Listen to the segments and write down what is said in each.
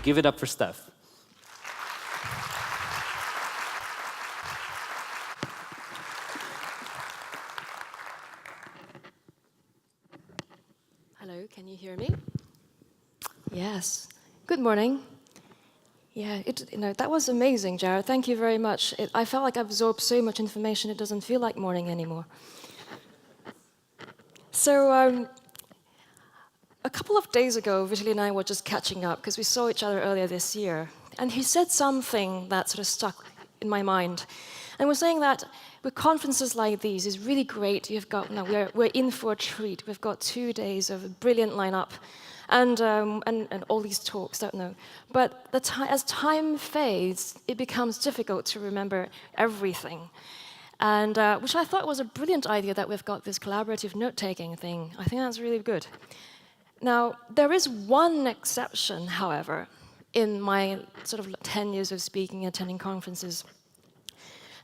Give it up for Steph. Hello, can you hear me? Yes. Good morning. Yeah, that was amazing, Jared. Thank you very much. I felt like I've absorbed so much information, it doesn't feel like morning anymore. So, a couple of days ago, Vitaly and I were just catching up because we saw each other earlier this year. And he said something that sort of stuck in my mind. And we're saying that with conferences like these, it's really great. We're in for a treat. We've got 2 days of a brilliant lineup. And all these talks, don't know. But as time fades, it becomes difficult to remember everything. And which I thought was a brilliant idea that we've got this collaborative note-taking thing. I think that's really good. Now, there is one exception, however, in my sort of 10 years of speaking, attending conferences.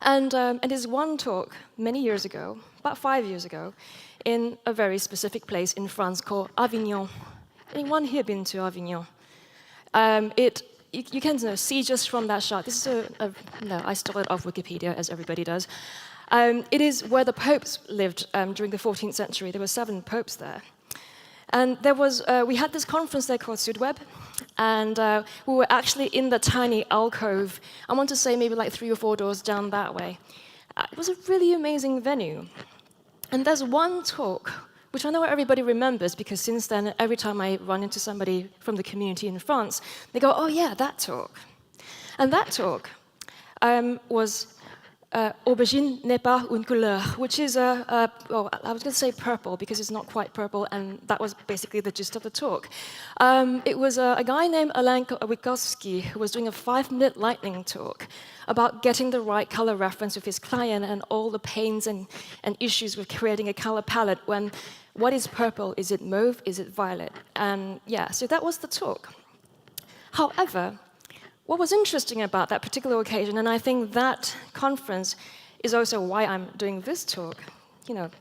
And it is one talk many years ago, about 5 years ago, in a very specific place in France called Avignon. Anyone here been to Avignon? You can see just from that shot. This is no, I stole it off Wikipedia, as everybody does. It is where the popes lived during the 14th century. There were 7 popes there. And we had this conference there called Sudweb, and we were actually in the tiny alcove. I want to say maybe like 3 or 4 doors down that way. It was a really amazing venue. And there's one talk which I know everybody remembers, because since then, every time I run into somebody from the community in France, they go, oh yeah, that talk. And that talk was Aubergine n'est pas une couleur, which is I was going to say purple, because it's not quite purple, and that was basically the gist of the talk. It was a guy named Alain Witkowski who was doing a 5-minute lightning talk about getting the right color reference with his client and all the pains and issues with creating a color palette when what is purple? Is it mauve? Is it violet? And yeah, so that was the talk. However, what was interesting about that particular occasion, and I think that conference is also why I'm doing this talk,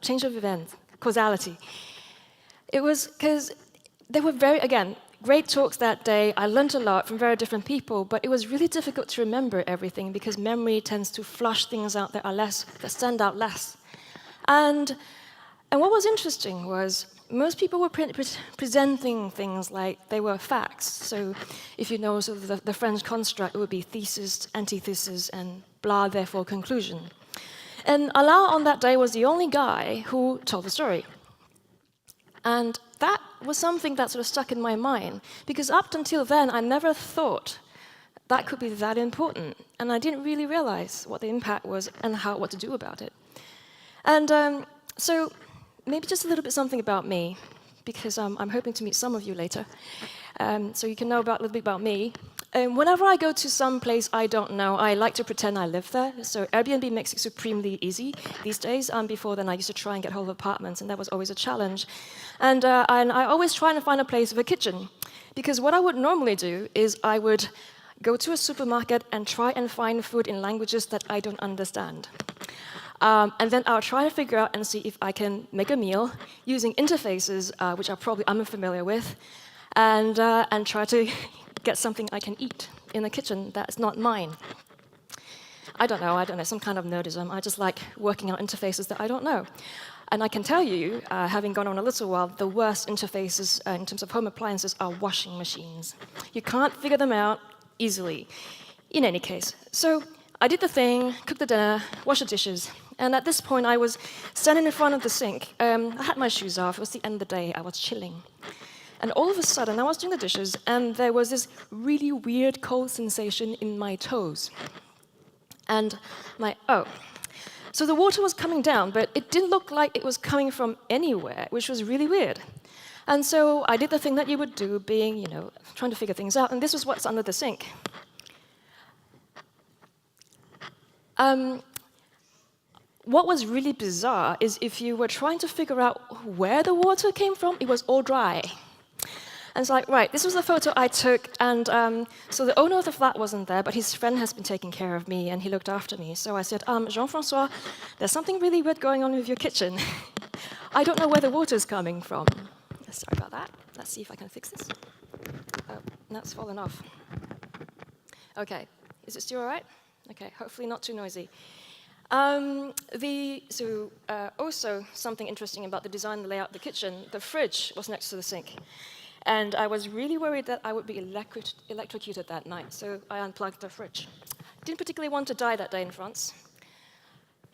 change of events, causality. It was because they were great talks that day. I learned a lot from very different people, but it was really difficult to remember everything because memory tends to flush things out that stand out less. And what was interesting was most people were presenting things like they were facts. So if you know sort of the French construct, it would be thesis, antithesis, and blah, therefore conclusion. And Alain on that day was the only guy who told the story. And that was something that sort of stuck in my mind, because up until then, I never thought that could be that important. And I didn't really realize what the impact was and what to do about it. And so maybe just a little bit something about me, because I'm hoping to meet some of you later, so you can know a little bit about me. Whenever I go to some place I don't know, I like to pretend I live there. So Airbnb makes it supremely easy these days. Before then, I used to try and get hold of apartments, and that was always a challenge. And I always try and find a place with a kitchen, because what I would normally do is I would go to a supermarket and try and find food in languages that I don't understand. And then I'll try to figure out and see if I can make a meal using interfaces which are probably unfamiliar with, and try to get something I can eat in a kitchen that's not mine. I don't know, some kind of nerdism. I just like working out interfaces that I don't know. And I can tell you, having gone on a little while, the worst interfaces in terms of home appliances are washing machines. You can't figure them out easily, in any case. So I did the thing, cooked the dinner, washed the dishes, and at this point I was standing in front of the sink. I had my shoes off, it was the end of the day, I was chilling. And all of a sudden I was doing the dishes, and there was this really weird cold sensation in my toes. And so the water was coming down, but it didn't look like it was coming from anywhere, which was really weird. And so I did the thing that you would do, being, trying to figure things out, and this was what's under the sink. What was really bizarre is if you were trying to figure out where the water came from, it was all dry. And it's like, right, this was the photo I took, and so the owner of the flat wasn't there, but his friend has been taking care of me, and he looked after me. So I said, Jean-François, there's something really weird going on with your kitchen. I don't know where the water's coming from. Sorry about that. Let's see if I can fix this. Oh, that's fallen off. Okay, is it still all right? Okay, hopefully not too noisy. Also, something interesting about the design and the layout of the kitchen, the fridge was next to the sink. And I was really worried that I would be electrocuted that night, so I unplugged the fridge. Didn't particularly want to die that day in France.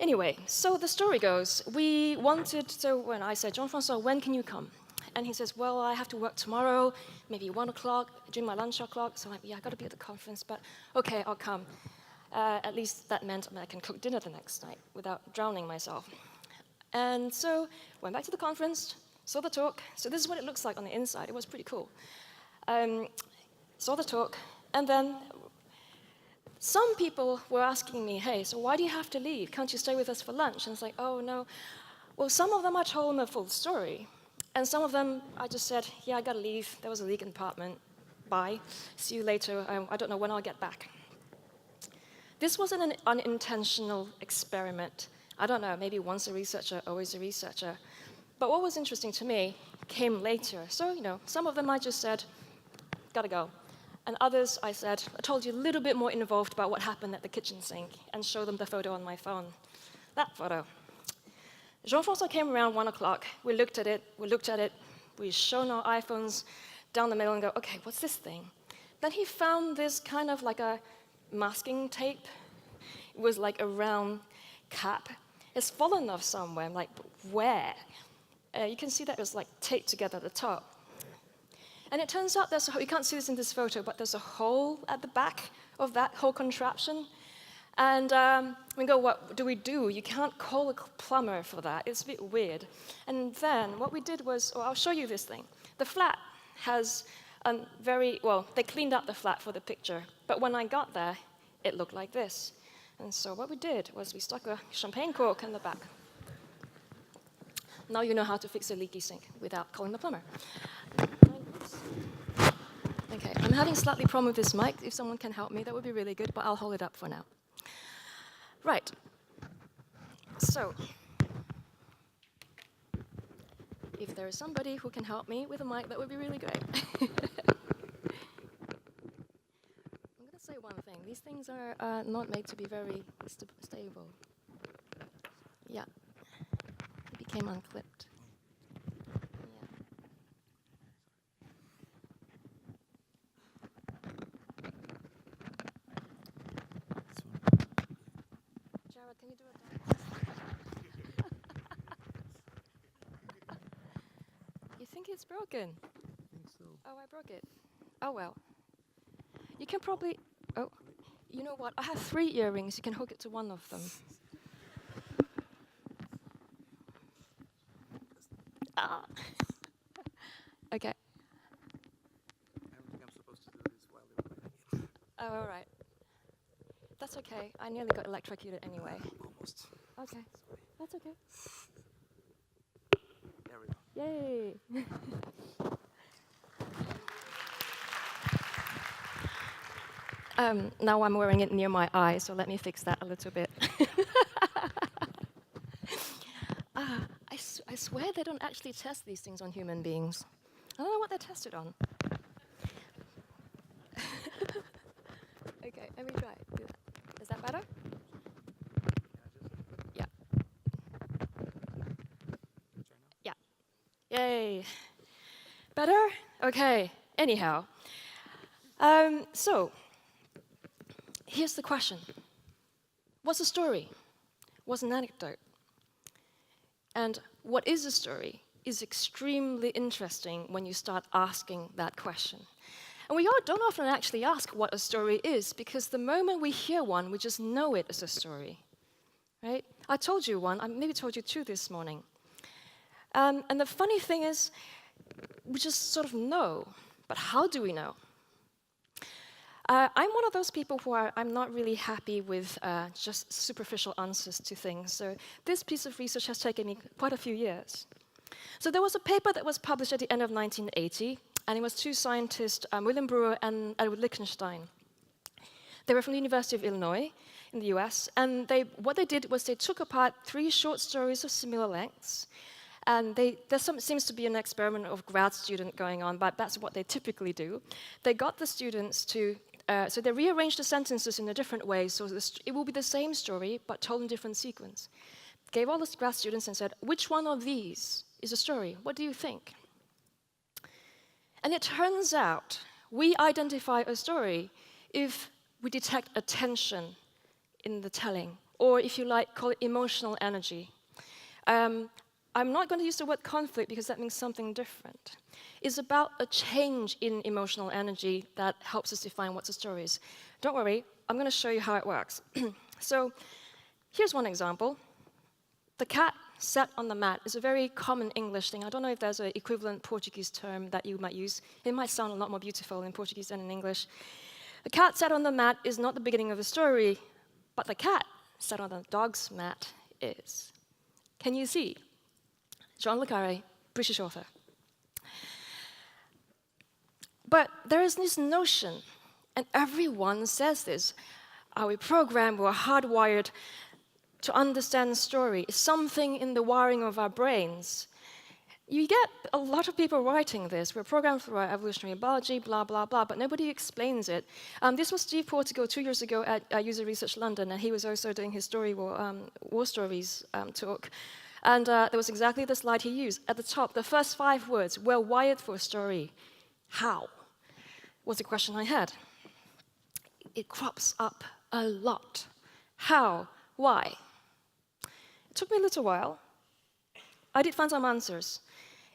Anyway, so the story goes, when I said, Jean-François, when can you come? And he says, well, I have to work tomorrow, maybe 1 o'clock, during my lunch o'clock. So I'm like, yeah, I got to be at the conference, but okay, I'll come. At least that meant I can cook dinner the next night without drowning myself. And so went back to the conference, saw the talk. So this is what it looks like on the inside. It was pretty cool. Saw the talk, and then some people were asking me, hey, so why do you have to leave? Can't you stay with us for lunch? And it's like, oh, no. Well, some of them I told them a full story. And some of them I just said, yeah, I got to leave. There was a leak in the apartment. Bye. See you later. I don't know when I'll get back. This wasn't an unintentional experiment. I don't know, maybe once a researcher, always a researcher. But what was interesting to me came later. So, some of them I just said, gotta go. And others I told you a little bit more involved about what happened at the kitchen sink and showed them the photo on my phone. That photo. Jean-François came around 1 o'clock. We looked at it. We shone our iPhones down the middle and go, okay, what's this thing? Then he found this kind of like a masking tape. It was like a round cap. It's fallen off somewhere. I'm like, where? You can see that it was like taped together at the top. And it turns out you can't see this in this photo, but there's a hole at the back of that whole contraption. And we go, what do we do? You can't call a plumber for that. It's a bit weird. And then what we did was, I'll show you this thing. The flat has they cleaned up the flat for the picture. But when I got there, it looked like this. And so what we did was we stuck a champagne cork in the back. Now you know how to fix a leaky sink without calling the plumber. Okay, I'm having slightly problem with this mic. If someone can help me, that would be really good, but I'll hold it up for now. Right. So, if there is somebody who can help me with a mic, that would be really great. I'm going to say one thing. These things are not made to be very stable. Yeah. It became unclipped. Can you do it? You think it's broken? I think so. Oh, I broke it. Oh, well. You can probably... Oh, you know what? I have 3 earrings. You can hook it to one of them. Ah. Okay. I don't think I'm supposed to do this while they're playing it. Oh, all right. That's okay. I nearly got electrocuted anyway. Almost. Okay. That's okay. There we go. Yay! Now I'm wearing it near my eye, so let me fix that a little bit. I swear they don't actually test these things on human beings. I don't know what they're tested on. Okay, let me try. Do that. Is that better? Yeah. Yeah. Yay. Better? Okay. Anyhow. So, here's the question. What's a story? What's an anecdote? And what is a story is extremely interesting when you start asking that question. And we don't often actually ask what a story is, because the moment we hear one, we just know it as a story, right? I told you one, I maybe told you 2 this morning. And the funny thing is, we just sort of know, but how do we know? I'm one of those people I'm not really happy with just superficial answers to things. So this piece of research has taken me quite a few years. So there was a paper that was published at the end of 1980, and it was 2 scientists, William Brewer and Edward Lichtenstein. They were from the University of Illinois in the US, and what they did was they took apart 3 short stories of similar lengths, and seems to be an experiment of grad student going on, but that's what they typically do. They got the students to So they rearranged the sentences in a different way, so it will be the same story, but told in different sequence. Gave all the grad students and said, which one of these is a story? What do you think? And it turns out we identify a story if we detect a tension in the telling, or if you like, call it emotional energy. I'm not going to use the word conflict because that means something different. It's about a change in emotional energy that helps us define what the story is. Don't worry, I'm going to show you how it works. So here's one example. The cat sat on the mat is a very common English thing. I don't know if there's an equivalent Portuguese term that you might use. It might sound a lot more beautiful in Portuguese than in English. The cat sat on the mat is not the beginning of the story, but the cat sat on the dog's mat is. Can you see? John le Carré, British author. But there is this notion, and everyone says this, are we programmed, we're hardwired to understand story. It's something in the wiring of our brains. You get a lot of people writing this. We're programmed through our evolutionary biology, blah, blah, blah, but nobody explains it. This was Steve Portico 2 years ago at User Research London, and he was also doing his story war stories talk. And there was exactly the slide he used. At the top, the first 5 words, we're wired for a story. How? Was the question I had. It crops up a lot. How? Why? It took me a little while. I did find some answers.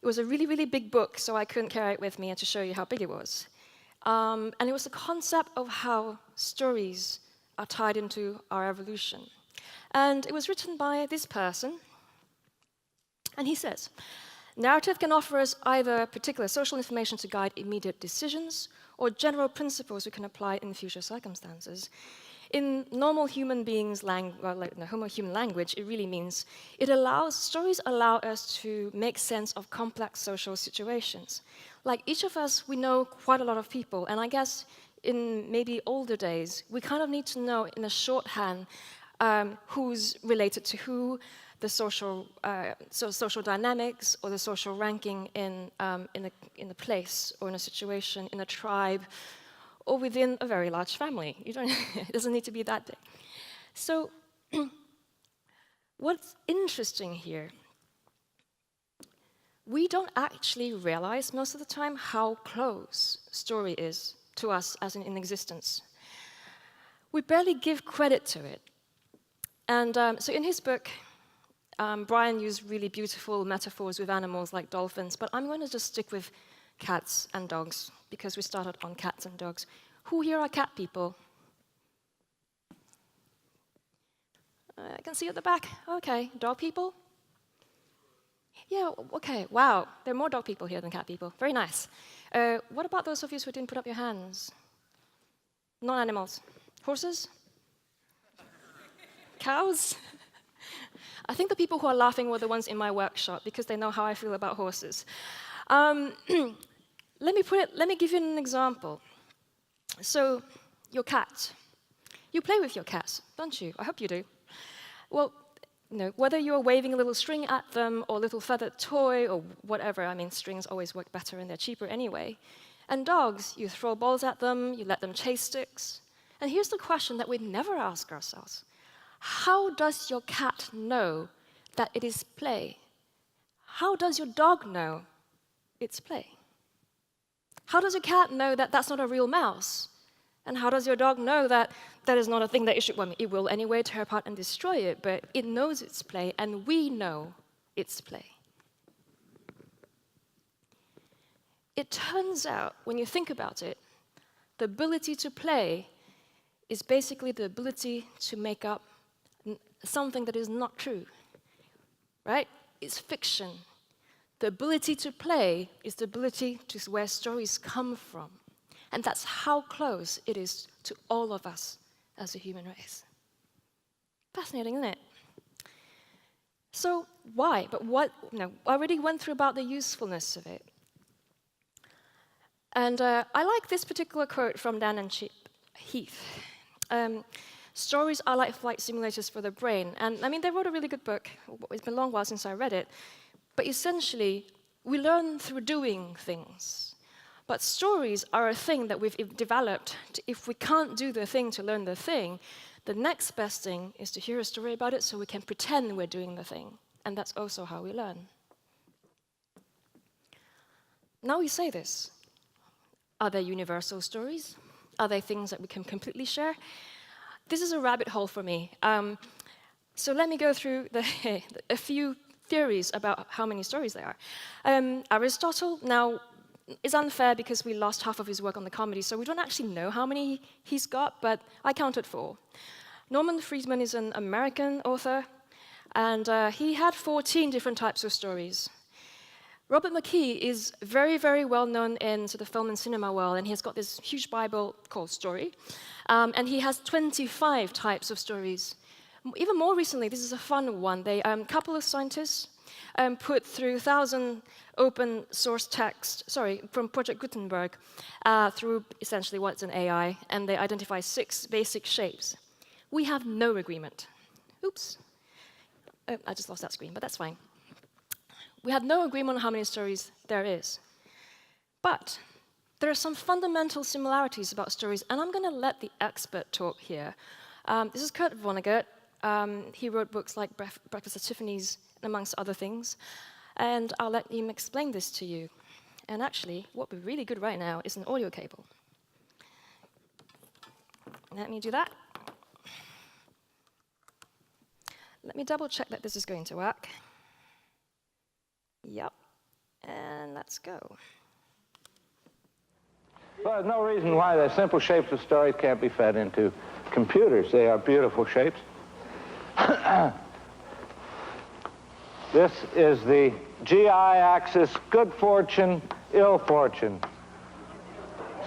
It was a really, really big book, so I couldn't carry it with me to show you how big it was. And it was the concept of how stories are tied into our evolution. And it was written by this person. And he says, narrative can offer us either particular social information to guide immediate decisions or general principles we can apply in future circumstances. In normal human beings' human language, it really means stories allow us to make sense of complex social situations. Like each of us, we know quite a lot of people, and I guess in maybe older days, we kind of need to know in a shorthand who's related to who, the social dynamics or the social ranking in a place or in a situation, in a tribe, or within a very large family. It doesn't need to be that big. So what's interesting here, we don't actually realize most of the time how close story is to us as in existence. We barely give credit to it. And so in his book, Brian used really beautiful metaphors with animals like dolphins, but I'm going to just stick with cats and dogs, because we started on cats and dogs. Who here are cat people? I can see at the back. Okay, dog people? Yeah, okay, wow. There are more dog people here than cat people. Very nice. What about those of you who didn't put up your hands? Non-animals. Horses? Cows? I think the people who are laughing were the ones in my workshop, because they know how I feel about horses. Let me give you an example. So, your cat. You play with your cats, don't you? I hope you do. Well, whether you're waving a little string at them or a little feathered toy or whatever, I mean, strings always work better and they're cheaper anyway. And dogs, you throw balls at them, you let them chase sticks. And here's the question that we never ask ourselves. How does your cat know that it is play? How does your dog know it's play? How does your cat know that that's not a real mouse? And how does your dog know that that is not a thing that it should, well, it will anyway tear apart and destroy it, but it knows it's play, and we know it's play. It turns out, when you think about it, the ability to play is basically the ability to make up something that is not true, right? It's fiction. The ability to play is the ability to where stories come from. And that's how close it is to all of us as a human race. Fascinating, isn't it? So why? But what, I already went through about the usefulness of it. And I like this particular quote from Dan and Heath. Stories are like flight simulators for the brain. And I mean, they wrote a really good book. It's been a long while since I read it. But essentially, we learn through doing things. But stories are a thing that we've developed. If we can't do the thing to learn the thing, the next best thing is to hear a story about it so we can pretend we're doing the thing. And that's also how we learn. Now we say this. Are there universal stories? Are there things that we can completely share? This is a rabbit hole for me. So let me go through a few theories about how many stories there are. Aristotle, now, is unfair because we lost half of his work on the comedy, so we don't actually know how many he's got, but I counted 4. Norman Friedman is an American author, and he had 14 different types of stories. Robert McKee is very, very well known in sort of film and cinema world, and he has got this huge Bible called Story, and he has 25 types of stories. Even more recently, this is a fun one. A couple of scientists put through 1,000 open source text, from Project Gutenberg, through essentially what's an AI, and they identify 6 basic shapes. We have no agreement. Oops. Oh, I just lost that screen, but that's fine. We have no agreement on how many stories there is. But there are some fundamental similarities about stories, and I'm going to let the expert talk here. This is Kurt Vonnegut. He wrote books like Breakfast at Tiffany's, amongst other things. And I'll let him explain this to you. And actually, what would be really good right now is an audio cable. Let me do that. Let me double check that this is going to work. Yep. And let's go. Well, there's no reason why the simple shapes of stories can't be fed into computers. They are beautiful shapes. This is the GI axis, good fortune, ill fortune.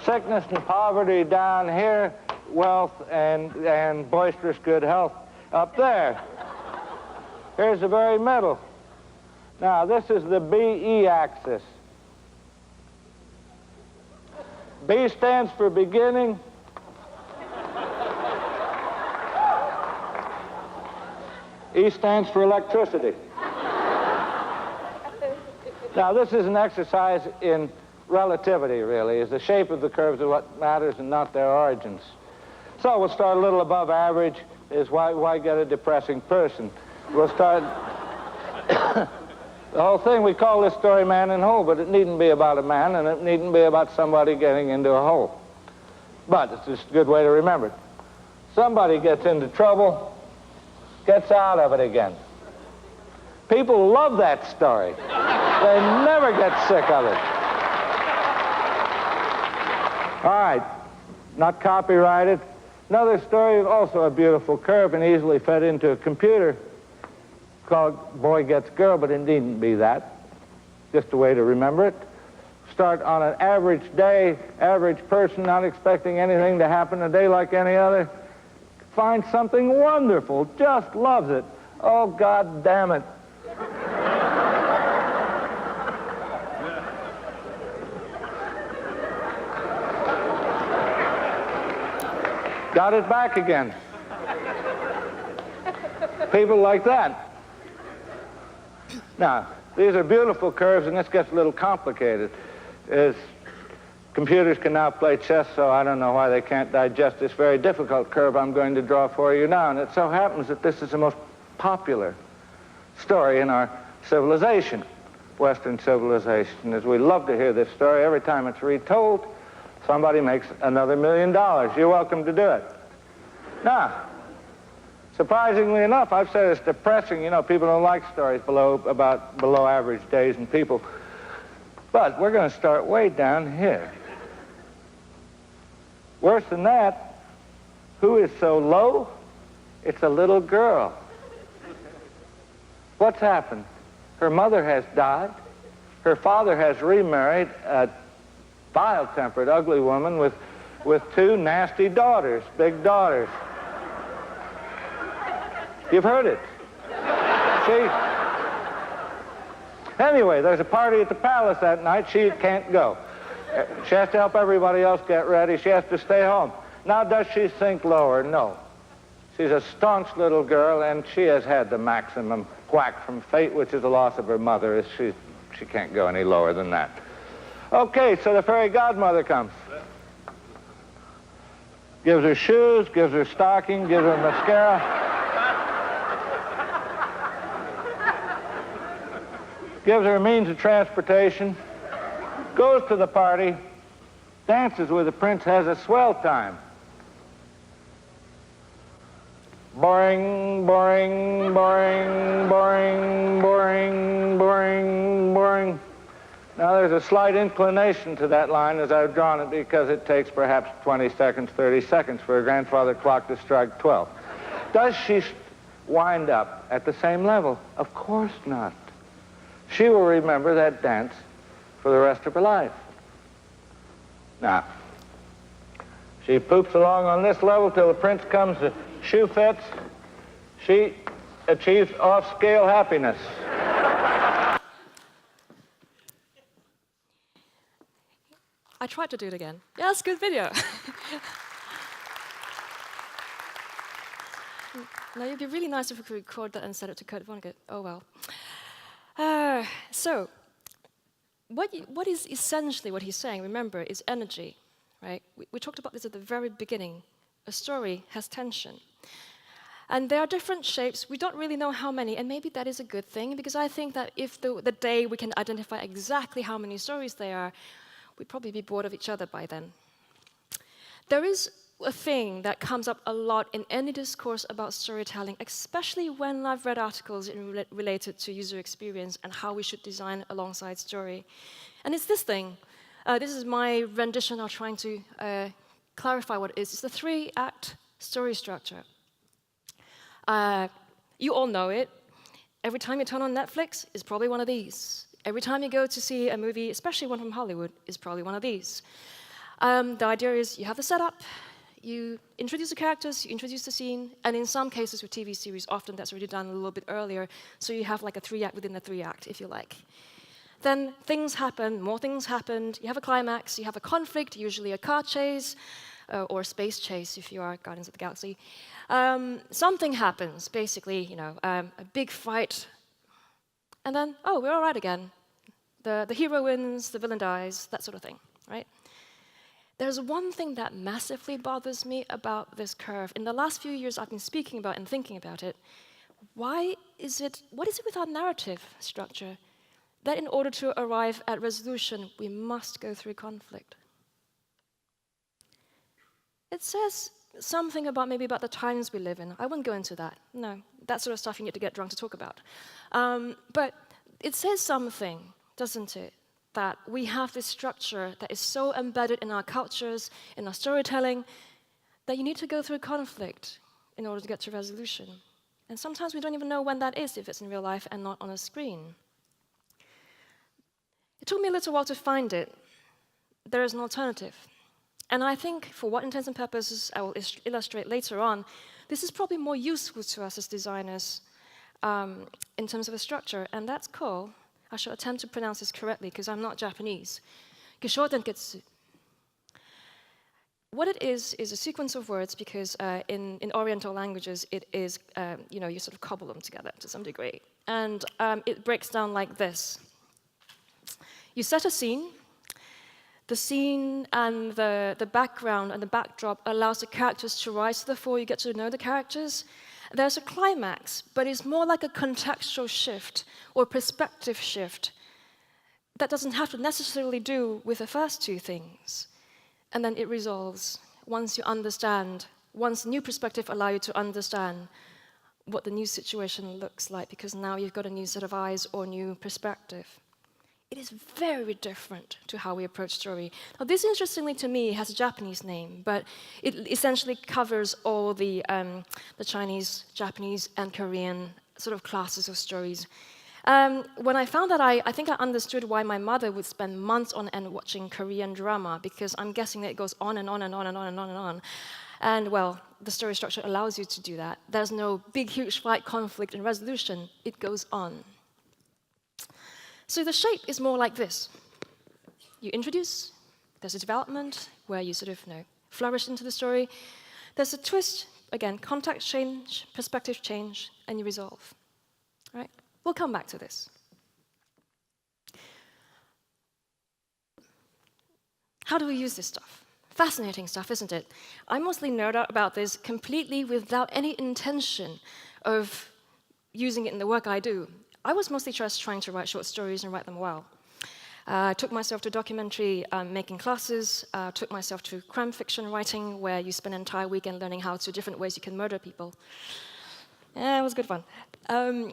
Sickness and poverty down here, wealth and boisterous good health up there. Here's the very middle. Now, this is the BE axis. B stands for beginning. E stands for electricity. Now, this is an exercise in relativity, really. Is the shape of the curves is what matters and not their origins. So we'll start a little above average. Is why get a depressing person? We'll start... The whole thing, we call this story Man in Hole, but it needn't be about a man, and it needn't be about somebody getting into a hole. But it's just a good way to remember it. Somebody gets into trouble, gets out of it again. People love that story. They never get sick of it. All right, not copyrighted. Another story, also a beautiful curve and easily fed into a computer, called Boy Gets Girl, but it needn't be that. Just a way to remember it. Start on an average day, average person, not expecting anything to happen a day like any other. Find something wonderful, just loves it. Oh, God damn it. Got it back again. People like that. Now, these are beautiful curves, and this gets a little complicated. Computers can now play chess, so I don't know why they can't digest this very difficult curve I'm going to draw for you now. And it so happens that this is the most popular story in our civilization, Western civilization. As we love to hear this story, every time it's retold, somebody makes another $1 million. You're welcome to do it. Now, surprisingly enough, I've said it's depressing. You know, people don't like stories about below average days and people. But we're going to start way down here. Worse than that, who is so low? It's a little girl. What's happened? Her mother has died. Her father has remarried a vile-tempered, ugly woman with 2 nasty daughters, big daughters. You've heard it. Anyway, there's a party at the palace that night. She can't go. She has to help everybody else get ready. She has to stay home. Now, does she sink lower? No. She's a staunch little girl, and she has had the maximum whack from fate, which is the loss of her mother. She can't go any lower than that. Okay, so the fairy godmother comes. Gives her shoes, gives her stocking, gives her mascara. Gives her means of transportation. Goes to the party. Dances with the prince, has a swell time. Boring, boring, boring, boring, boring, boring, boring. Now, there's a slight inclination to that line as I've drawn it because it takes perhaps 20 seconds, 30 seconds for a grandfather clock to strike 12. Does she wind up at the same level? Of course not. She will remember that dance for the rest of her life. Now, she poops along on this level till the prince comes, the shoe fits. She achieves off-scale happiness. I tried to do it again. Yes, good video. Now, it'd be really nice if we could record that and set it to code. Oh, well. So, what is essentially what he's saying, remember, is energy, right? We talked about this at the very beginning. A story has tension. And there are different shapes. We don't really know how many, and maybe that is a good thing, because I think that if the day we can identify exactly how many stories there are, we'd probably be bored of each other by then. There is a thing that comes up a lot in any discourse about storytelling, especially when I've read articles related to user experience and how we should design alongside story. And it's this thing. This is my rendition of trying to clarify what it is. It's the 3-act story structure. You all know it. Every time you turn on Netflix, it's probably one of these. Every time you go to see a movie, especially one from Hollywood, is probably one of these. The idea is you have the setup, you introduce the characters, you introduce the scene, and in some cases with TV series, often that's already done a little bit earlier, so you have like a 3-act within the 3-act, if you like. Then things happen, more things happen, you have a climax, you have a conflict, usually a car chase, or a space chase if you are Guardians of the Galaxy. Something happens, basically, a big fight, and then, oh, we're all right again. The hero wins, the villain dies, that sort of thing, right? There's one thing that massively bothers me about this curve. In the last few years, I've been speaking about and thinking about it. What is it with our narrative structure that in order to arrive at resolution, we must go through conflict? It says something about maybe about the times we live in. I wouldn't go into that. No, that sort of stuff you need to get drunk to talk about. But it says something, doesn't it? That we have this structure that is so embedded in our cultures, in our storytelling, that you need to go through conflict in order to get to resolution. And sometimes we don't even know when that is, if it's in real life and not on a screen. It took me a little while to find it. There is an alternative. And I think, for what intents and purposes I will illustrate later on, this is probably more useful to us as designers in terms of a structure, and that's called, I shall attempt to pronounce this correctly because I'm not Japanese, Gishotenketsu. What it is a sequence of words because in Oriental languages it is, you sort of cobble them together to some degree. And it breaks down like this. You set a scene. The scene and the background and the backdrop allows the characters to rise to the fore. You get to know the characters. There's a climax, but it's more like a contextual shift or perspective shift that doesn't have to necessarily do with the first two things. And then it resolves once you understand, once new perspective allows you to understand what the new situation looks like, because now you've got a new set of eyes or new perspective. It is very different to how we approach story. Now, this, interestingly to me, has a Japanese name, but it essentially covers all the Chinese, Japanese, and Korean sort of classes of stories. When I found that, I think I understood why my mother would spend months on end watching Korean drama, because I'm guessing that it goes on and on and on and on and on and on. And, well, the story structure allows you to do that. There's no big, huge fight, conflict, and resolution. It goes on. So the shape is more like this. You introduce, there's a development where you sort of flourish into the story. There's a twist, again, context change, perspective change, and you resolve. All right? We'll come back to this. How do we use this stuff? Fascinating stuff, isn't it? I mostly nerd out about this completely without any intention of using it in the work I do. I was mostly just trying to write short stories and write them well. I took myself to documentary making classes, took myself to crime fiction writing, where you spend an entire weekend learning how to different ways you can murder people. Yeah, it was good fun. I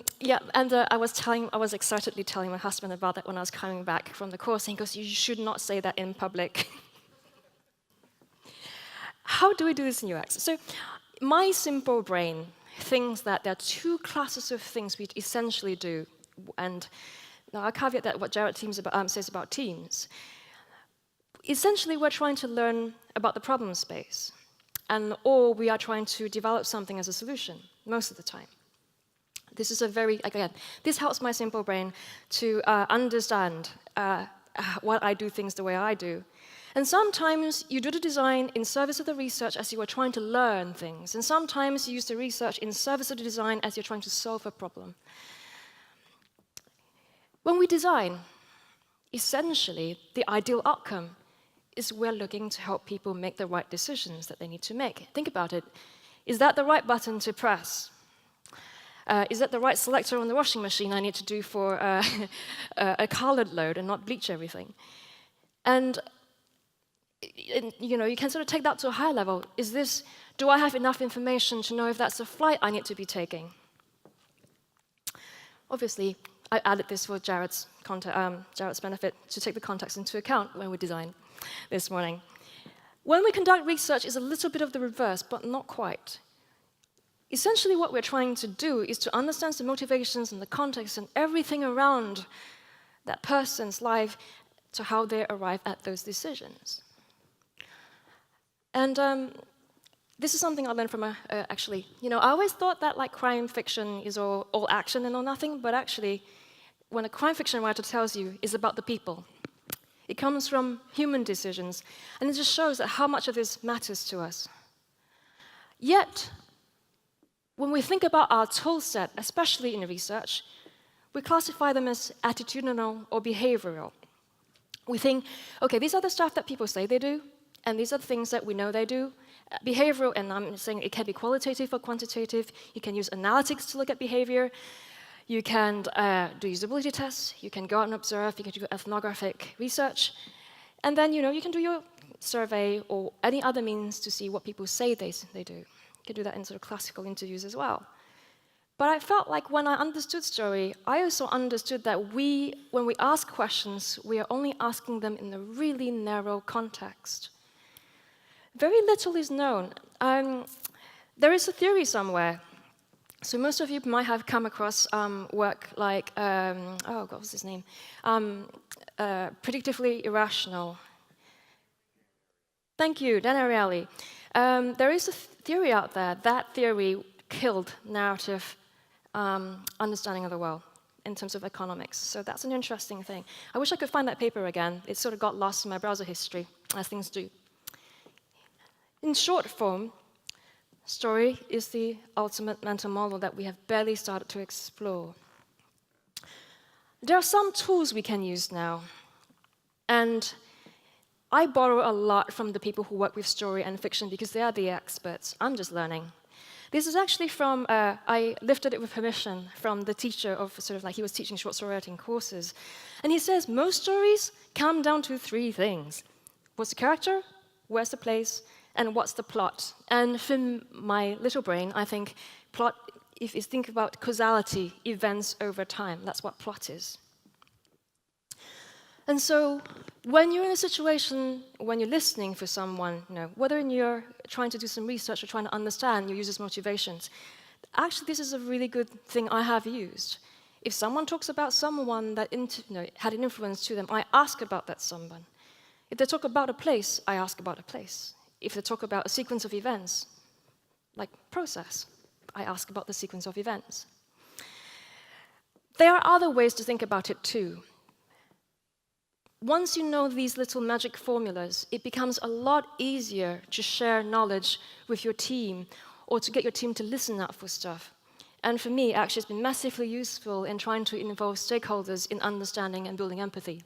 was excitedly telling my husband about that when I was coming back from the course, and he goes, "You should not say that in public." How do we do this in UX? So my simple brain thinks that there are two classes of things we essentially do, and now I'll caveat that what Jared says about teams. Essentially, we're trying to learn about the problem space, or we are trying to develop something as a solution, most of the time. This is this helps my simple brain to understand why I do things the way I do. And sometimes you do the design in service of the research as you are trying to learn things, and sometimes you use the research in service of the design as you're trying to solve a problem. When we design, essentially, the ideal outcome is we're looking to help people make the right decisions that they need to make. Think about it. Is that the right button to press? Is that the right selector on the washing machine I need to do for a colored load and not bleach everything? And you can sort of take that to a higher level. Do I have enough information to know if that's a flight I need to be taking? Obviously, I added this for Jared's benefit to take the context into account when we design this morning. When we conduct research, it's a little bit of the reverse, but not quite. Essentially, what we're trying to do is to understand the motivations and the context and everything around that person's life to how they arrive at those decisions. And this is something I learned from I always thought that crime fiction is all action and all nothing, but actually, when a crime fiction writer tells you it's about the people, it comes from human decisions, and it just shows that how much of this matters to us. Yet, when we think about our tool set, especially in research, we classify them as attitudinal or behavioral. We think, okay, these are the stuff that people say they do, and these are the things that we know they do. Behavioral, and I'm saying it can be qualitative or quantitative. You can use analytics to look at behavior. You can do usability tests. You can go out and observe. You can do ethnographic research. And then, you can do your survey or any other means to see what people say they do. You can do that in sort of classical interviews as well. But I felt like when I understood story, I also understood that when we ask questions, we are only asking them in a really narrow context. Very little is known. There is a theory somewhere. So most of you might have come across work like, what was his name? Predictively Irrational. Thank you, Dan Ariely. There is a theory out there. That theory killed narrative understanding of the world in terms of economics. So that's an interesting thing. I wish I could find that paper again. It sort of got lost in my browser history, as things do. In short form, story is the ultimate mental model that we have barely started to explore. There are some tools we can use now, and I borrow a lot from the people who work with story and fiction because they are the experts. I'm just learning. This is actually from, I lifted it with permission from the teacher of he was teaching short story writing courses. And he says, most stories come down to three things. What's the character? Where's the place? And what's the plot? And from my little brain, I think plot, if you think about causality, events over time, that's what plot is. And so when you're in a situation, when you're listening for someone, whether you're trying to do some research or trying to understand your user's motivations, actually this is a really good thing I have used. If someone talks about someone that had an influence to them, I ask about that someone. If they talk about a place, I ask about a place. If they talk about a sequence of events, like process, I ask about the sequence of events. There are other ways to think about it too. Once you know these little magic formulas, it becomes a lot easier to share knowledge with your team or to get your team to listen out for stuff. And for me, actually, it's been massively useful in trying to involve stakeholders in understanding and building empathy.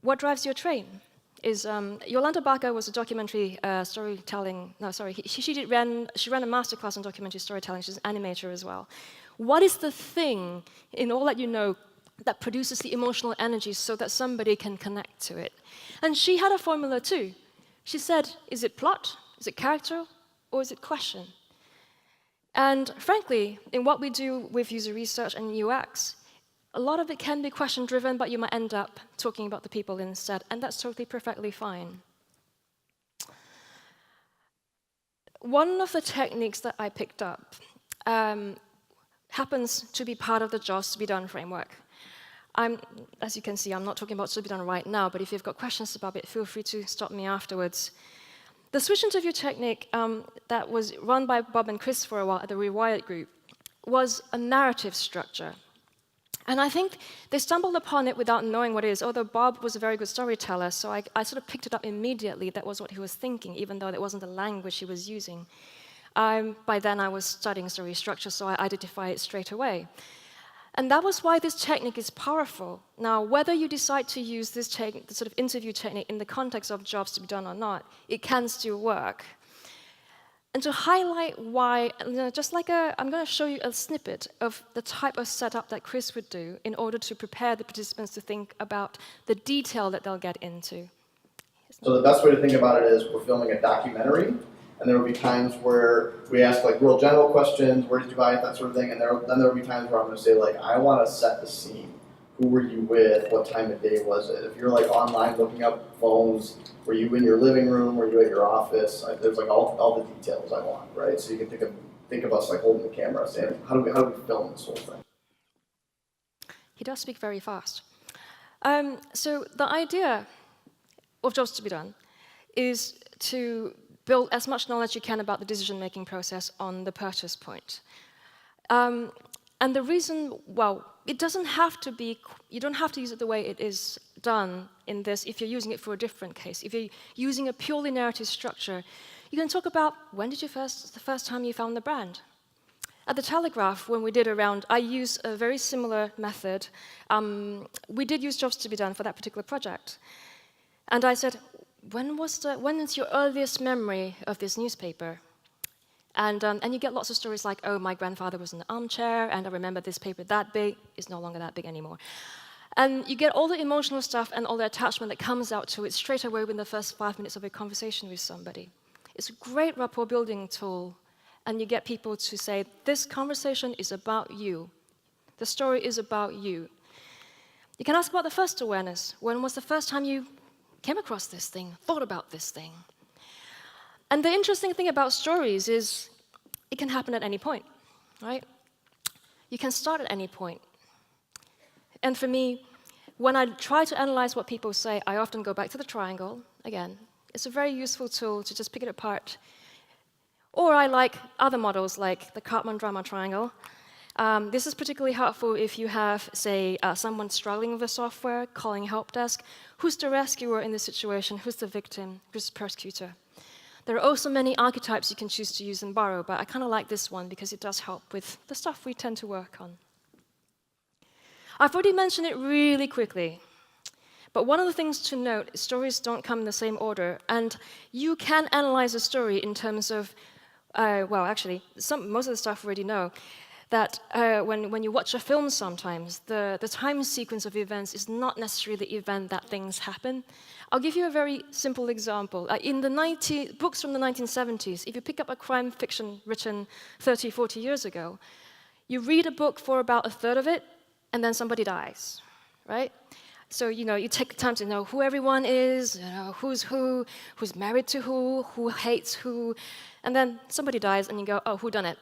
What drives your train? is Yolanda Baca was a documentary storytelling. No, sorry, she ran a masterclass on documentary storytelling. She's an animator as well. What is the thing in all that you know that produces the emotional energy so that somebody can connect to it? And she had a formula too. She said, is it plot, is it character, or is it question? And frankly, in what we do with user research and UX, a lot of it can be question-driven, but you might end up talking about the people instead, and that's totally perfectly fine. One of the techniques that I picked up happens to be part of the Jobs to be Done framework. As you can see, I'm not talking about to be done right now, but if you've got questions about it, feel free to stop me afterwards. The switch interview technique that was run by Bob and Chris for a while at the Rewired group was a narrative structure. And I think they stumbled upon it without knowing what it is, although Bob was a very good storyteller, so I sort of picked it up immediately. That was what he was thinking, even though it wasn't the language he was using. By then, I was studying story structure, so I identified it straight away. And that was why this technique is powerful. Now, whether you decide to use this technique, the sort of interview technique, in the context of jobs to be done or not, it can still work. And to highlight why, I'm going to show you a snippet of the type of setup that Chris would do in order to prepare the participants to think about the detail that they'll get into. So the best way to think about it is we're filming a documentary, and there will be times where we ask like real general questions, where did you buy it, that sort of thing, and then there will be times where I'm going to say like, I want to set the scene. Who were you with? What time of day was it? If you're like online looking up phones, were you in your living room? Were you at your office? There's like all the details I want, right? So you can think of us like holding the camera, saying, how do we film this whole thing? He does speak very fast. So the idea of Jobs to be Done is to build as much knowledge you can about the decision-making process on the purchase point. And the reason, well, it doesn't have to be, you don't have to use it the way it is done in this if you're using it for a different case. If you're using a purely narrative structure, you can talk about when did you the first time you found the brand? At the Telegraph, when we did a round, I used a very similar method. We did use Jobs to be Done for that particular project. And I said, when is your earliest memory of this newspaper? And you get lots of stories like, oh, my grandfather was in the armchair, and I remember this paper that big. It's no longer that big anymore. And you get all the emotional stuff and all the attachment that comes out to it straight away within the first 5 minutes of a conversation with somebody. It's a great rapport building tool, and you get people to say, this conversation is about you. The story is about you. You can ask about the first awareness. When was the first time you came across this thing, thought about this thing? And the interesting thing about stories is it can happen at any point, right? You can start at any point. And for me, when I try to analyze what people say, I often go back to the triangle. Again, it's a very useful tool to just pick it apart. Or I like other models like the Cartman drama triangle. This is particularly helpful if you have, say, someone struggling with the software, calling help desk. Who's the rescuer in the situation? Who's the victim? Who's the persecutor? There are also many archetypes you can choose to use and borrow, but I kind of like this one because it does help with the stuff we tend to work on. I've already mentioned it really quickly, but one of the things to note is stories don't come in the same order, and you can analyze a story in terms of, well, actually, most of the stuff we already know, that when you watch a film sometimes, the time sequence of events is not necessarily the event that things happen. I'll give you a very simple example. In the books from the 1970s, if you pick up a crime fiction written 30, 40 years ago, you read a book for about a third of it, and then somebody dies, right? So, you take the time to know who everyone is, who's who, who's married to who hates who, and then somebody dies, and you go, oh, who done it?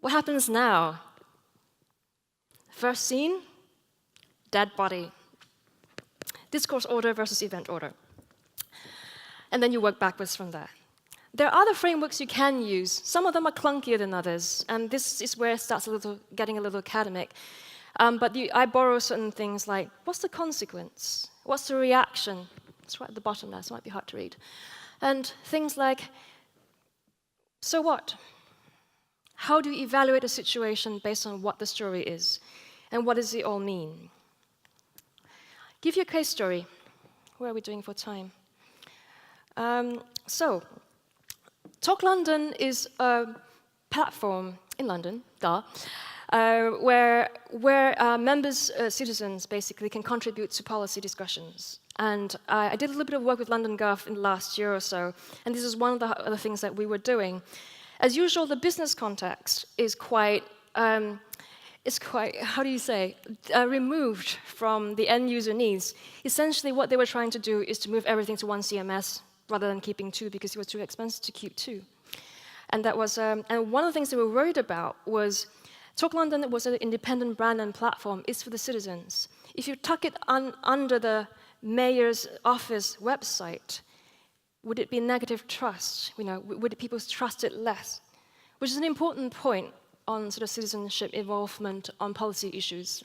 What happens now? First scene, dead body. Discourse order versus event order. And then you work backwards from there. There are other frameworks you can use. Some of them are clunkier than others, and this is where it starts getting a little academic. But I borrow certain things like, what's the consequence? What's the reaction? It's right at the bottom there, so it might be hard to read. And things like, so what? How do you evaluate a situation based on what the story is? And what does it all mean? Give you a case story. Where are we doing for time? So, Talk London is a platform in London, where members, citizens, basically can contribute to policy discussions. And I did a little bit of work with London Gov in the last year or so, and this is one of the other things that we were doing. As usual, the business context is quite, how do you say, removed from the end user needs. Essentially, what they were trying to do is to move everything to one CMS rather than keeping two, because it was too expensive to keep two. And that was, and one of the things they were worried about was, Talk London was an independent brand and platform. It's for the citizens. If you tuck it under the mayor's office website, would it be negative trust? Would people trust it less? Which is an important point on sort of citizenship involvement on policy issues.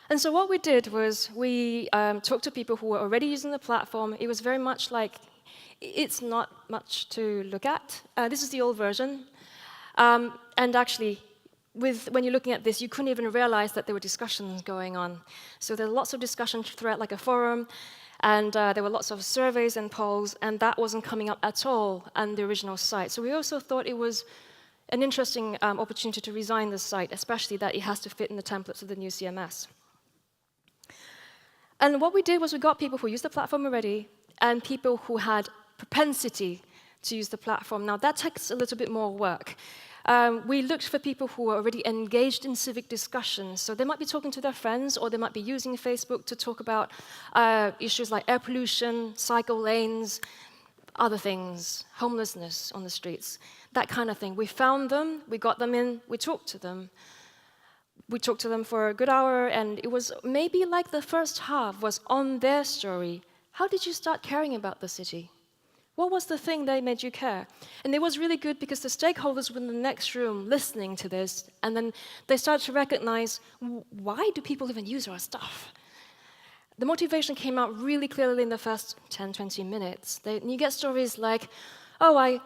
And so what we did was we talked to people who were already using the platform. It was very much like, it's not much to look at. This is the old version. And actually, when you're looking at this, you couldn't even realize that there were discussions going on. So there were lots of discussions throughout like a forum, and there were lots of surveys and polls, and that wasn't coming up at all on the original site. So we also thought it was an interesting opportunity to redesign the site, especially that it has to fit in the templates of the new CMS. And what we did was we got people who used the platform already and people who had propensity to use the platform. Now, that takes a little bit more work. We looked for people who were already engaged in civic discussions. So they might be talking to their friends, or they might be using Facebook to talk about issues like air pollution, cycle lanes, other things, homelessness on the streets, that kind of thing. We found them, we got them in, we talked to them. We talked to them for a good hour, and it was maybe like the first half was on their story. How did you start caring about the city? What was the thing that made you care? And it was really good because the stakeholders were in the next room listening to this, and then they started to recognize, why do people even use our stuff? The motivation came out really clearly in the first 10, 20 minutes. You get stories like, oh, I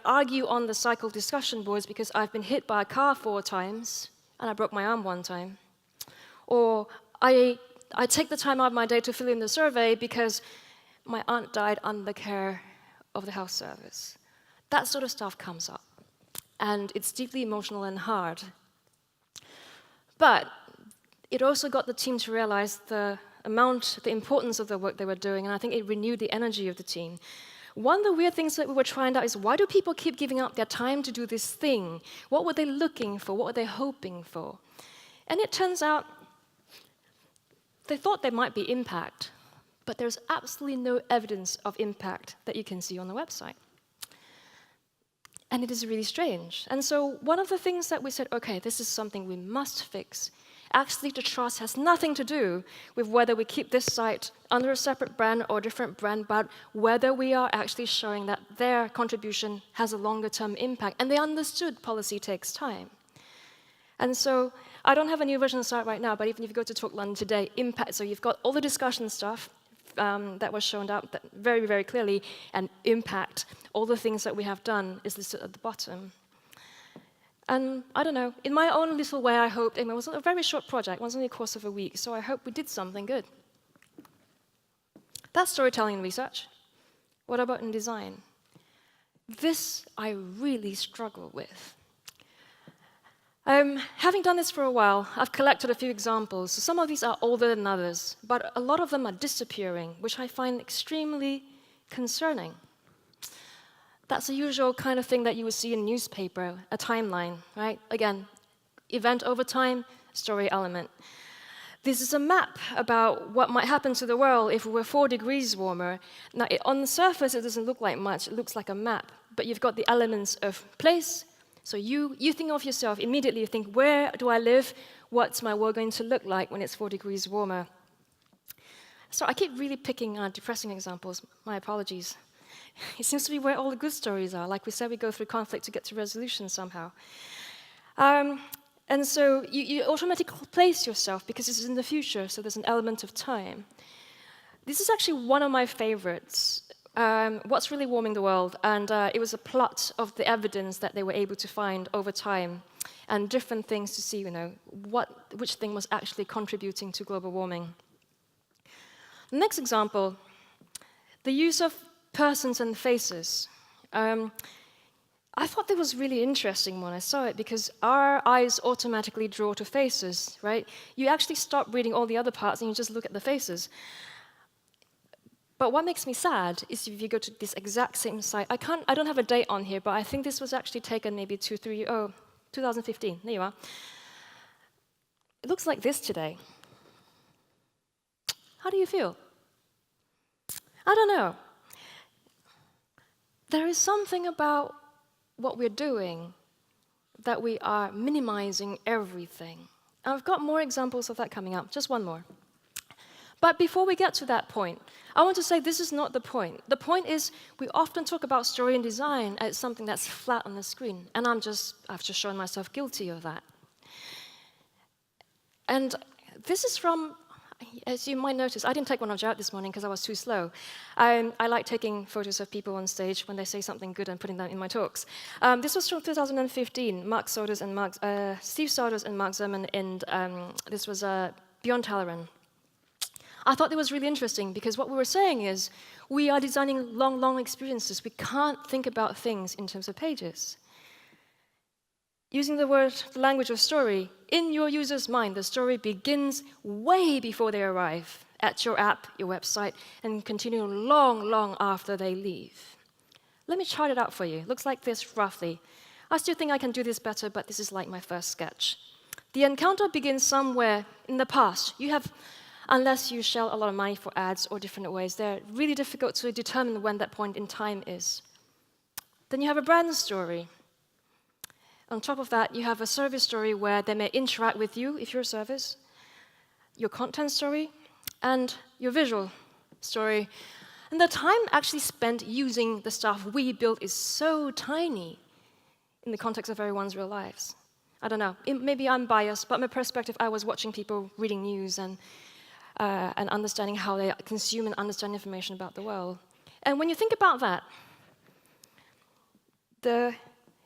argue on the cycle discussion boards because I've been hit by a car 4 times, and I broke my arm 1 time. Or I take the time out of my day to fill in the survey because my aunt died under the care of the health service. That sort of stuff comes up, and it's deeply emotional and hard. But it also got the team to realize the importance of the work they were doing, and I think it renewed the energy of the team. One of the weird things that we were trying out is, why do people keep giving up their time to do this thing? What were they looking for? What were they hoping for? And it turns out they thought there might be impact, but there's absolutely no evidence of impact that you can see on the website. And it is really strange. And so one of the things that we said, okay, this is something we must fix. Actually, the trust has nothing to do with whether we keep this site under a separate brand or a different brand, but whether we are actually showing that their contribution has a longer-term impact. And they understood policy takes time. And so I don't have a new version of the site right now, but even if you go to Talk London today, impact, so you've got all the discussion stuff that was shown up very, very clearly, and impact, all the things that we have done is listed at the bottom. And I don't know, in my own little way, I hoped, it was a very short project, it was only a course of a week, so I hope we did something good. That's storytelling and research. What about in design? This I really struggle with. Having done this for a while, I've collected a few examples. So some of these are older than others, but a lot of them are disappearing, which I find extremely concerning. That's the usual kind of thing that you would see in a newspaper, a timeline, right? Again, event over time, story element. This is a map about what might happen to the world if we were 4 degrees warmer. Now, on the surface, it doesn't look like much. It looks like a map, but you've got the elements of place. So you think of yourself, immediately you think, where do I live? What's my world going to look like when it's 4 degrees warmer? So I keep really picking depressing examples. My apologies. It seems to be where all the good stories are. Like we said, we go through conflict to get to resolution somehow. And so you automatically place yourself because this is in the future, so there's an element of time. This is actually one of my favorites. What's Really Warming the World, and it was a plot of the evidence that they were able to find over time, and different things to see, which thing was actually contributing to global warming. Next example, the use of persons and faces. I thought that was really interesting when I saw it because our eyes automatically draw to faces, right? You actually stop reading all the other parts and you just look at the faces. But what makes me sad is if you go to this exact same site, I don't have a date on here, but I think this was actually taken maybe 2015, there you are. It looks like this today. How do you feel? I don't know. There is something about what we're doing that we are minimizing everything. I've got more examples of that coming up, just one more. But before we get to that point, I want to say this is not the point. The point is we often talk about story and design as something that's flat on the screen, and I've just shown myself guilty of that. And this is from, as you might notice, I didn't take one of you out this morning because I was too slow. I like taking photos of people on stage when they say something good and putting them in my talks. This was from 2015, Steve Souders and Mark Zerman, and this was Beyond Talleyrand. I thought it was really interesting because what we were saying is we are designing long, long experiences. We can't think about things in terms of pages. Using the language of story, in your user's mind, the story begins way before they arrive at your app, your website, and continue long, long after they leave. Let me chart it out for you. It looks like this roughly. I still think I can do this better, but this is like my first sketch. The encounter begins somewhere in the past. Unless you shell a lot of money for ads or different ways, they're really difficult to determine when that point in time is. Then you have a brand story. On top of that, you have a service story where they may interact with you if you're a service, your content story, and your visual story. And the time actually spent using the stuff we built is so tiny in the context of everyone's real lives. I don't know, maybe I'm biased, but my perspective, I was watching people reading news and understanding how they consume and understand information about the world. And when you think about that, the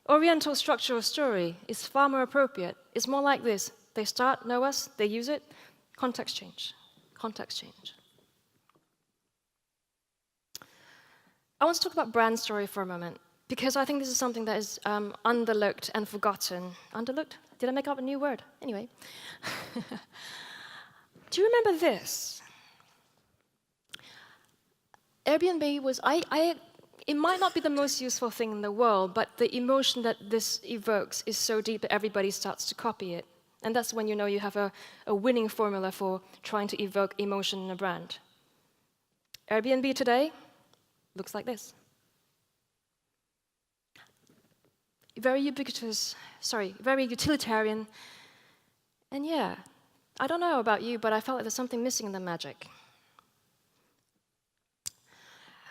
Oriental structure of story is far more appropriate. It's more like this. They start, know us, they use it, context change, context change. I want to talk about brand story for a moment, because I think this is something that is underlooked and forgotten. Underlooked? Did I make up a new word? Anyway. Do you remember this? Airbnb was, it might not be the most useful thing in the world, but the emotion that this evokes is so deep that everybody starts to copy it. And that's when you know you have a winning formula for trying to evoke emotion in a brand. Airbnb today looks like this. Very ubiquitous, very utilitarian. And yeah, I don't know about you, but I felt like there's something missing in the magic.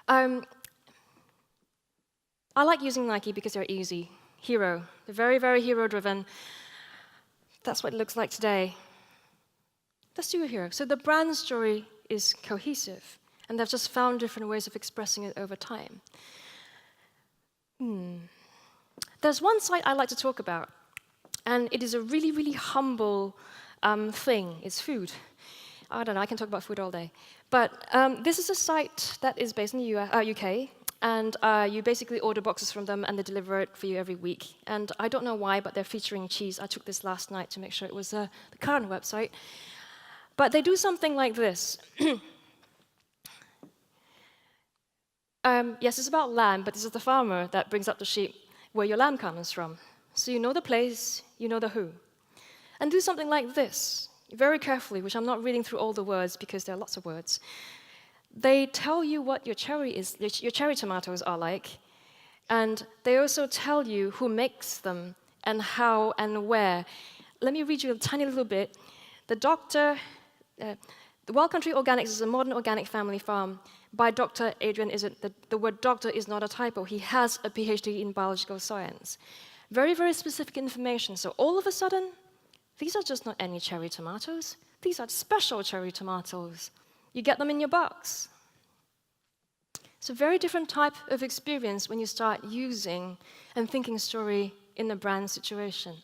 I like using Nike because they're easy. Hero. They're very, very hero-driven. That's what it looks like today. Let's do a hero. So the brand story is cohesive, and they've just found different ways of expressing it over time. There's one site I like to talk about, and it is a really, really humble thing. It's food. I don't know, I can talk about food all day. But this is a site that is based in the UK, and you basically order boxes from them, and they deliver it for you every week. And I don't know why, but they're featuring cheese. I took this last night to make sure it was the current website. But they do something like this. Yes, it's about lamb, but this is the farmer that brings up the sheep where your lamb comes from. So you know the place, you know the who. And do something like this, very carefully, which I'm not reading through all the words because there are lots of words. They tell you what your cherry tomatoes are like, and they also tell you who makes them and how and where. Let me read you a tiny little bit. The Wild Country Organics is a modern organic family farm by Dr. Adrian Izzard. The word doctor is not a typo. He has a PhD in biological science. Very, very specific information. So all of a sudden, these are just not any cherry tomatoes. These are special cherry tomatoes. You get them in your box. It's a very different type of experience when you start using and thinking story in a brand situation.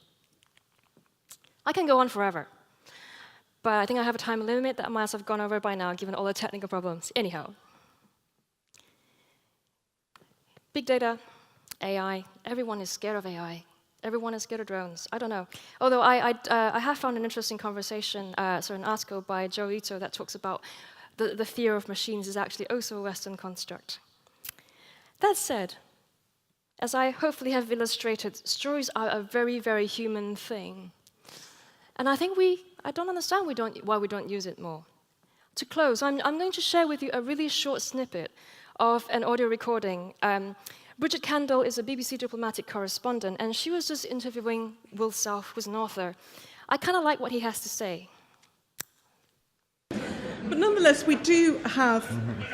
I can go on forever. But I think I have a time limit that I might have gone over by now, given all the technical problems. Anyhow. Big data, AI, everyone is scared of AI. Everyone is scared of drones. I don't know. Although I have found an interesting conversation, an article by Joe Ito that talks about the fear of machines is actually also a Western construct. That said, as I hopefully have illustrated, stories are a very, very human thing. And I think I don't understand why we don't use it more. To close, I'm going to share with you a really short snippet of an audio recording. Bridget Kendall is a BBC diplomatic correspondent, and she was just interviewing Will Self, who's an author. I kind of like what he has to say. But nonetheless, we do have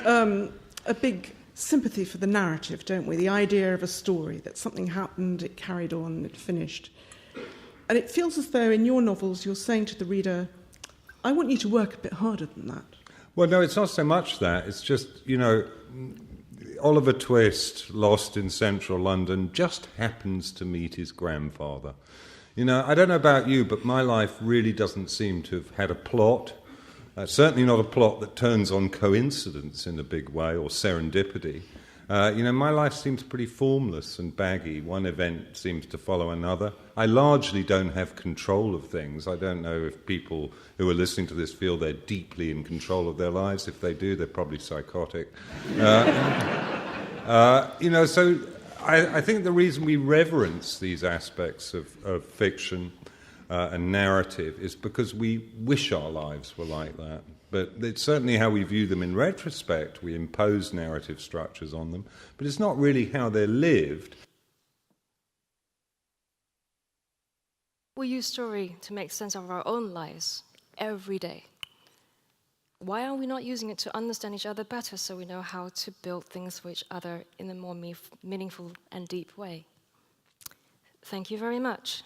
a big sympathy for the narrative, don't we? The idea of a story, that something happened, it carried on, it finished. And it feels as though in your novels you're saying to the reader, I want you to work a bit harder than that. Well, no, it's not so much that. It's just, Oliver Twist, lost in central London, just happens to meet his grandfather. I don't know about you, but my life really doesn't seem to have had a plot. Certainly not a plot that turns on coincidence in a big way or serendipity. My life seems pretty formless and baggy. One event seems to follow another. I largely don't have control of things. I don't know if people who are listening to this feel they're deeply in control of their lives. If they do, they're probably psychotic. So I think the reason we reverence these aspects of fiction and narrative is because we wish our lives were like that. But it's certainly how we view them in retrospect. We impose narrative structures on them, but it's not really how they're lived. We use story to make sense of our own lives every day. Why are we not using it to understand each other better so we know how to build things for each other in a more meaningful and deep way? Thank you very much.